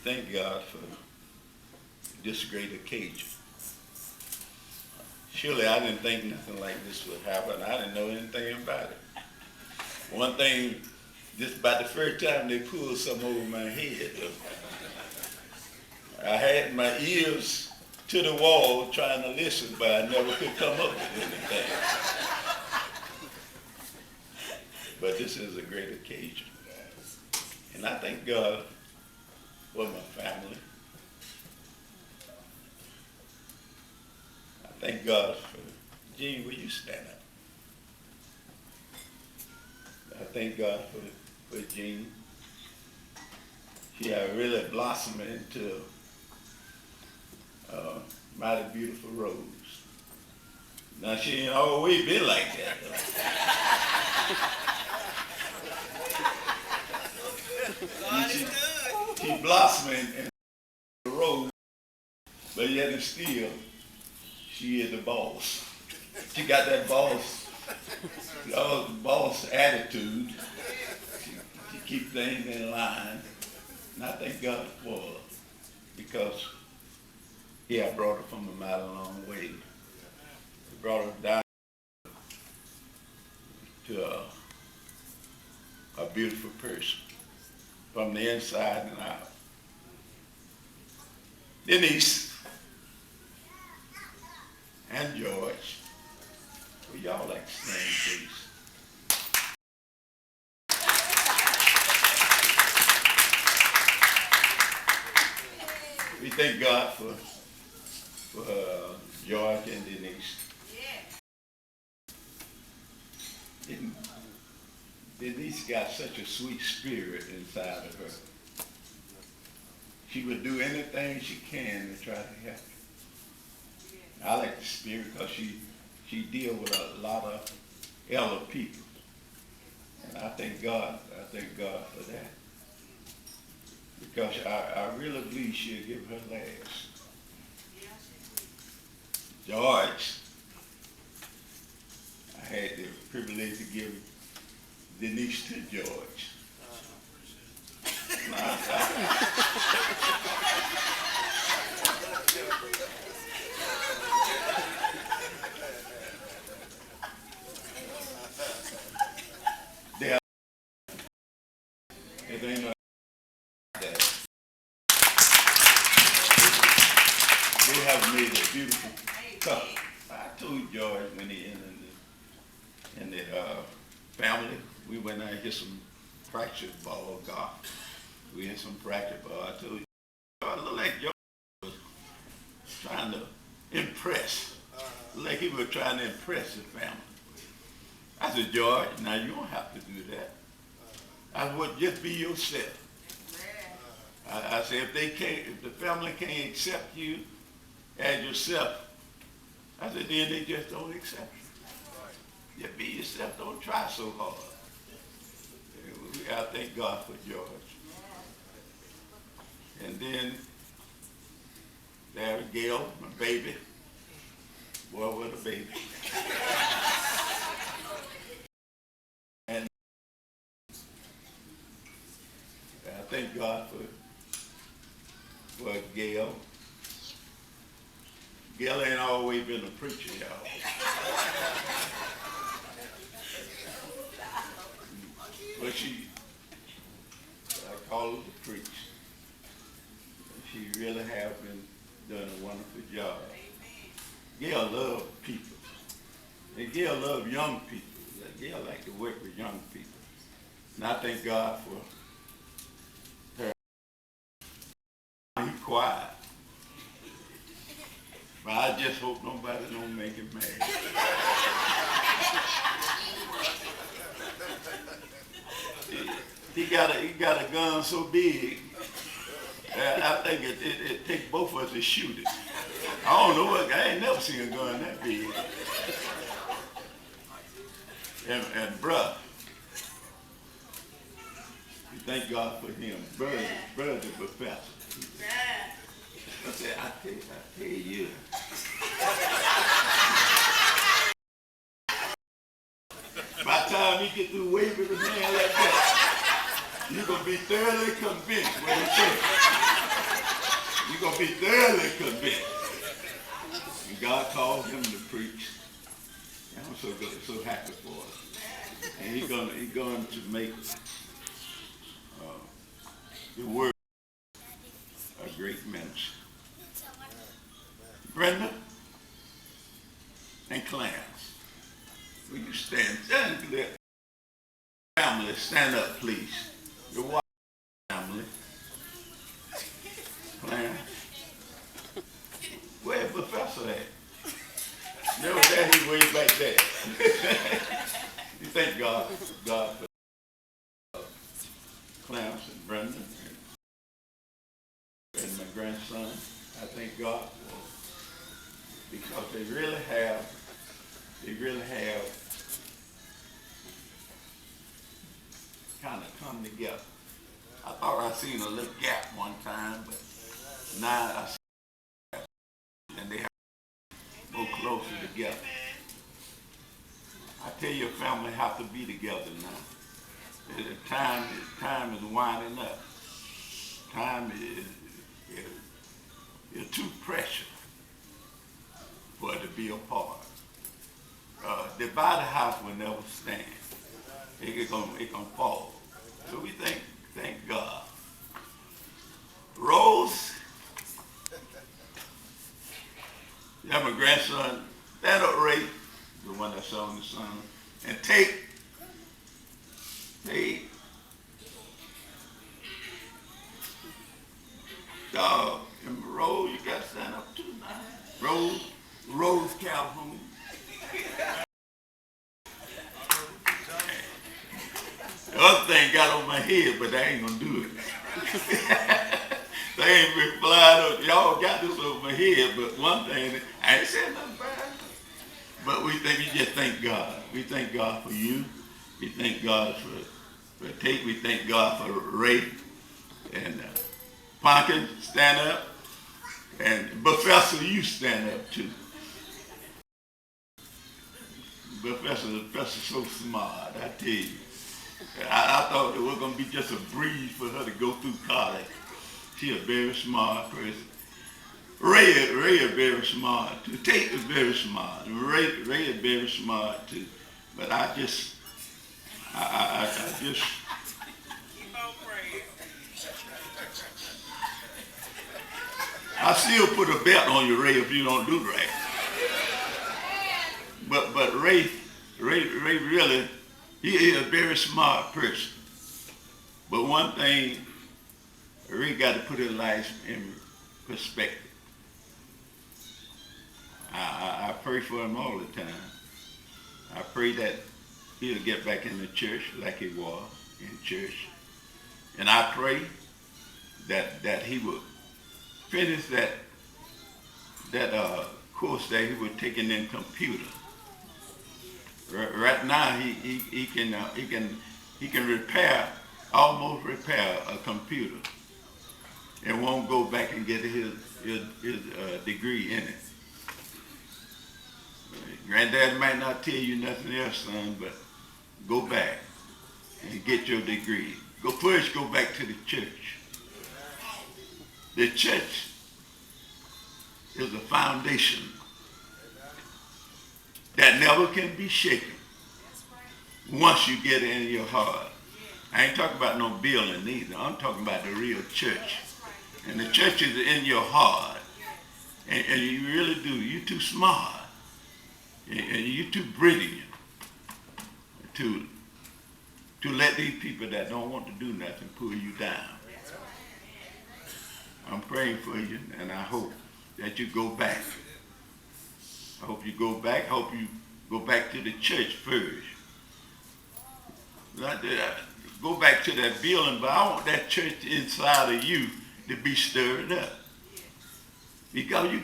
thank God for this great occasion. Surely I didn't think nothing like this would happen. I didn't know anything about it. One thing, just about the first time they pulled something over my head, I had my ears to the wall trying to listen, but I never could come up with anything. But this is a great occasion. And I thank God for my family. I thank God for, Jean, will you stand up? I thank God for Jean. She has really blossomed into a mighty beautiful rose. Now she ain't always been like that. She blossomed in a rose, but yet and still, she is the boss. She got that boss attitude. She keeps things in line. And I thank God for her because He had brought her from a mighty long way. He brought her down to a beautiful person from the inside and out. Denise and George, would y'all like to stand, please? We thank God for George and Denise. Denise got such a sweet spirit inside of her. She would do anything she can to try to help you. I like the spirit because she deals with a lot of elder people. And I thank God for that. Because I really believe she'll give her last. George, I had the privilege to give Denise to George. It ain't no that. They have made a beautiful couple. I told George when he in the family, we went out and hit some practice ball golf. We had some practice ball. I told you, I looked like George was trying to impress. Like he was trying to impress the family. I said, George, now you don't have to do that. I would just be yourself. I said, if the family can't accept you as yourself, I said, then they just don't accept you. Just be yourself. Don't try so hard. I thank God for George. And then there's Gail, my baby. Boy, what a baby. And I thank God for Gail. Gail ain't always been a preacher, y'all. But I call her to preach. She really has been doing a wonderful job. Gail loves people. And Gail loves young people. Gail likes to work with young people. And I thank God for her. He's quiet. But I just hope nobody don't make him mad. He got a gun so big, I think it takes both of us to shoot it. I don't know what, I ain't never seen a gun that big. And bruh, we thank God for him. Brother the professor. I said, I tell you. By the time you get through waving a man like that, you're going to be thoroughly convinced what he said. gonna be thoroughly convinced. And God called him to preach. And I'm so good, so happy for us. And he's going to make the word a great ministry. Brenda and Clarence, will you stand? Family, stand up, please. Your wife, family. Clarence. Where's Professor at? There was that, he's way back there. You thank God for Clarence and Brenda and my grandson. I thank God for, because they really have kind of come together. I thought I seen a little gap one time, but now I see, and they have more closer together. I tell you, family have to be together now. The time is winding up. Time is too precious for it to be apart. Divided house will never stand. It gonna fall. So we thank God. Rose, yeah, my grandson, stand up, Ray, the one that sang the song, and take, dog, and Rose, you got to stand up too now. Rose Calhoun. The other thing got on my head, but I ain't gonna do it. They ain't been flying up. Y'all got this over my head, but one thing, I ain't saying nothing bad. But we just thank God. We thank God for you. We thank God for Tate. We thank God for Ray. And Ponkin, stand up. And Professor, you stand up too. Professor's so smart, I tell you. I thought it was going to be just a breeze for her to go through college. She's a very smart person. Ray is very smart too. Tate is very smart. Ray is very smart too. But I just I still put a belt on you, Ray, if you don't do right. But Ray really, he is a very smart person. But one thing, Ray got to put his life in perspective. I pray for him all the time. I pray that he'll get back in the church like he was in church. And I pray that he will finish that course that he was taking in computer. Right now he can almost repair a computer, and won't go back and get his degree in it. Granddad might not tell you nothing else, son, but go back and get your degree. Go back to the church. The church is a foundation that never can be shaken once you get it in your heart. I ain't talking about no building either. I'm talking about the real church. And the church is in your heart. And you really do. You're too smart. And you're too brilliant to let these people that don't want to do nothing pull you down. I'm praying for you, and I hope that you go back. I hope you go back. I hope you go back to the church first. Go back to that building, but I want that church inside of you to be stirred up. Because you got